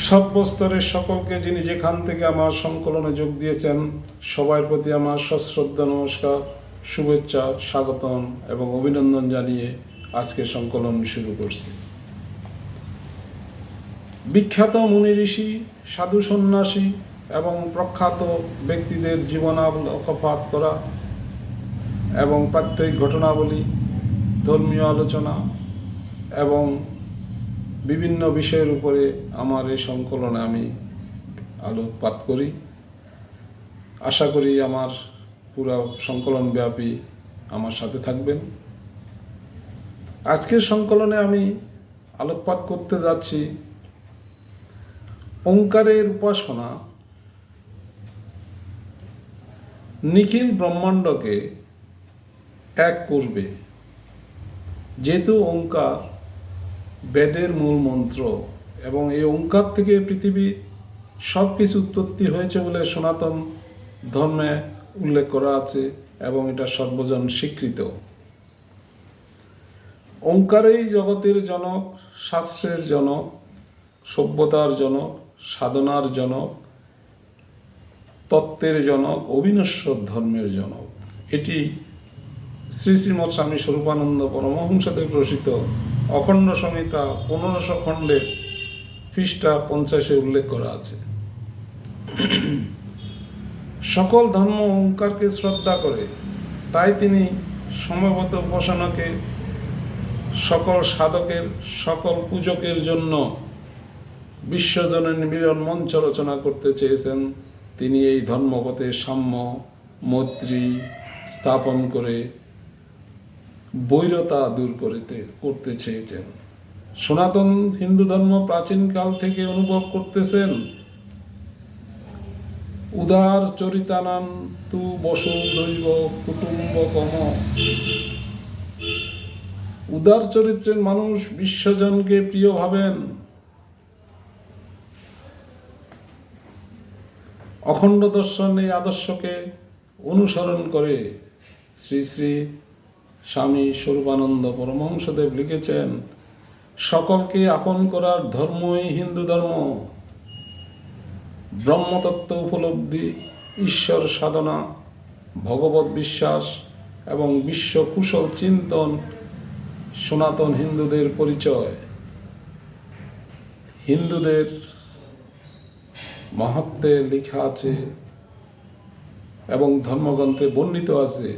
সর্বস্তরের সকলকে যিনি যেখান থেকে আমার সংকলনে যোগ দিয়েছেন সবার প্রতি আমার সশ্রদ্ধ নমস্কার, শুভেচ্ছা, স্বাগতম এবং অভিনন্দন জানিয়ে আজকে সংকলন শুরু করছি। বিখ্যাত মুনি ঋষি, সাধু সন্ন্যাসী এবং প্রখ্যাত ব্যক্তিদের জীবনালোকপাত করা এবং প্রাত্যহিক ঘটনাবলী, ধর্মীয় আলোচনা এবং বিভিন্ন বিষয়ের উপরে আমার এই সংকলনে আমি আলোকপাত করি। আশা করি আমার পুরো সংকলন ব্যাপী আমার সাথে থাকবেন। আজকের সংকলনে আমি আলোকপাত করতে যাচ্ছি ওঙ্কারের উপাসনা নিখিল ব্রহ্মাণ্ডকে এক করবে। যেহেতু ওঙ্কার বেদের মূল মন্ত্র এবং এই ওঙ্কার থেকে পৃথিবীর সব কিছু উৎপত্তি হয়েছে বলে সনাতন ধর্মে উল্লেখ করা আছে এবং এটা সর্বজন স্বীকৃত। ওঙ্কারেই জগতের জনক, শাস্ত্রের জনক, সভ্যতার জনক, সাধনার জনক, তত্ত্বের জনক, অবিনশ্বর ধর্মের জনক। এটি শ্রী শ্রীমৎ স্বামী স্বরূপানন্দ পরমহংসদেব রচিত অখণ্ড সংহিতা 1500 খণ্ডের পৃষ্ঠা 50 উল্লেখ করা আছে। সকল ধর্ম ওঙ্কারকে শ্রদ্ধা করে, তাই তিনি সমবেত উপাসনাকে সকল সাধকের, সকল পূজকের জন্য বিশ্বজনের মিলন মঞ্চ রচনা করতে চেয়েছেন। তিনি এই ধর্মপথে সাম্য, মৈত্রী স্থাপন করে বৈরতা দূর করতে চেয়েছেন। সনাতন হিন্দু ধর্ম প্রাচীনকাল থেকে অনুভব করতেছেন উদার চরিতানান তু বসুধৈব কুটুম্বকম। উদার চরিত্রের মানুষ বিশ্বজনকে প্রিয় ভাবেন। অখণ্ড দর্শন এই আদর্শকে অনুসরণ করে শ্রী শ্রী স্বামী স্বরূপানন্দ পরমহংসদেব লিখেছেন, সকলকে আপন করার ধর্মই হিন্দু ধর্ম। ব্রহ্মতত্ত্ব উপলব্ধি, ঈশ্বর সাধনা, ভগবত বিশ্বাস এবং বিশ্ব কুশল চিন্তন সনাতন হিন্দুদের পরিচয়। হিন্দুদের মাহাত্ম্যে লেখা আছে এবং ধর্মগ্রন্থে বর্ণিত আছে,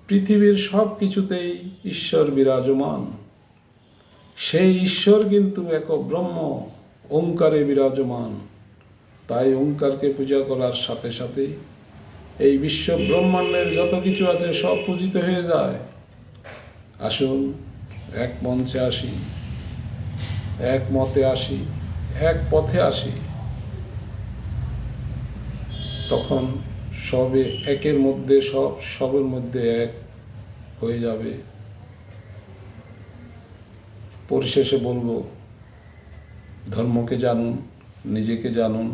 পৃথিবীর সব কিছুতেই ঈশ্বর বিরাজমান। সেই ঈশ্বর কিন্তু এক ব্রহ্ম ওঙ্কারে বিরাজমান। তাই ওঙ্কারকে পূজা করার সাথে সাথে এই বিশ্ব ব্রহ্মাণ্ডের যত কিছু আছে সব পূজিত হয়ে যায়। আসুন এক মঞ্চে আসি, এক মতে আসি, এক পথে আসি, তখন সবে একের মধ্যে সব, সবের মধ্যে এক হয়ে যাবে। পরিশেষে বলবো, ধর্মকে জানুন, নিজেকে জানুন,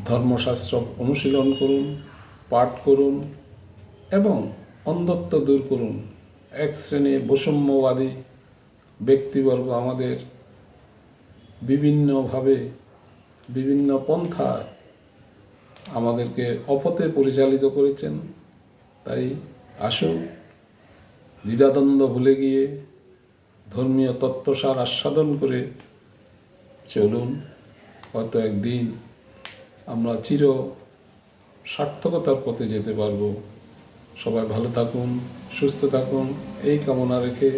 ধর্মশাস্ত্র অনুশীলন করুন, পাঠ করুন এবং অন্ধত্ব দূর করুন। এক শ্রেণীর বৈষম্যবাদী ব্যক্তিবর্গ আমাদের বিভিন্নভাবে, বিভিন্ন পন্থায় আমাদেরকে অপথে পরিচালিত করেছেন। তাই আসুন, দ্বিধাদ্বন্দ্ব ভুলে গিয়ে ধর্মীয় তত্ত্বসার আস্বাদন করে চলুন। হয়তো একদিন আমরা চির সার্থকতার পথে যেতে পারব। সবাই ভালো থাকুন, সুস্থ থাকুন, এই কামনা রেখে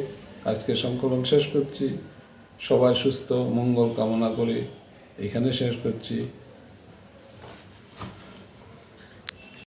আজকে সংকলন শেষ করছি। সবাই সুস্থ মঙ্গল কামনা করে এখানে শেষ করছি।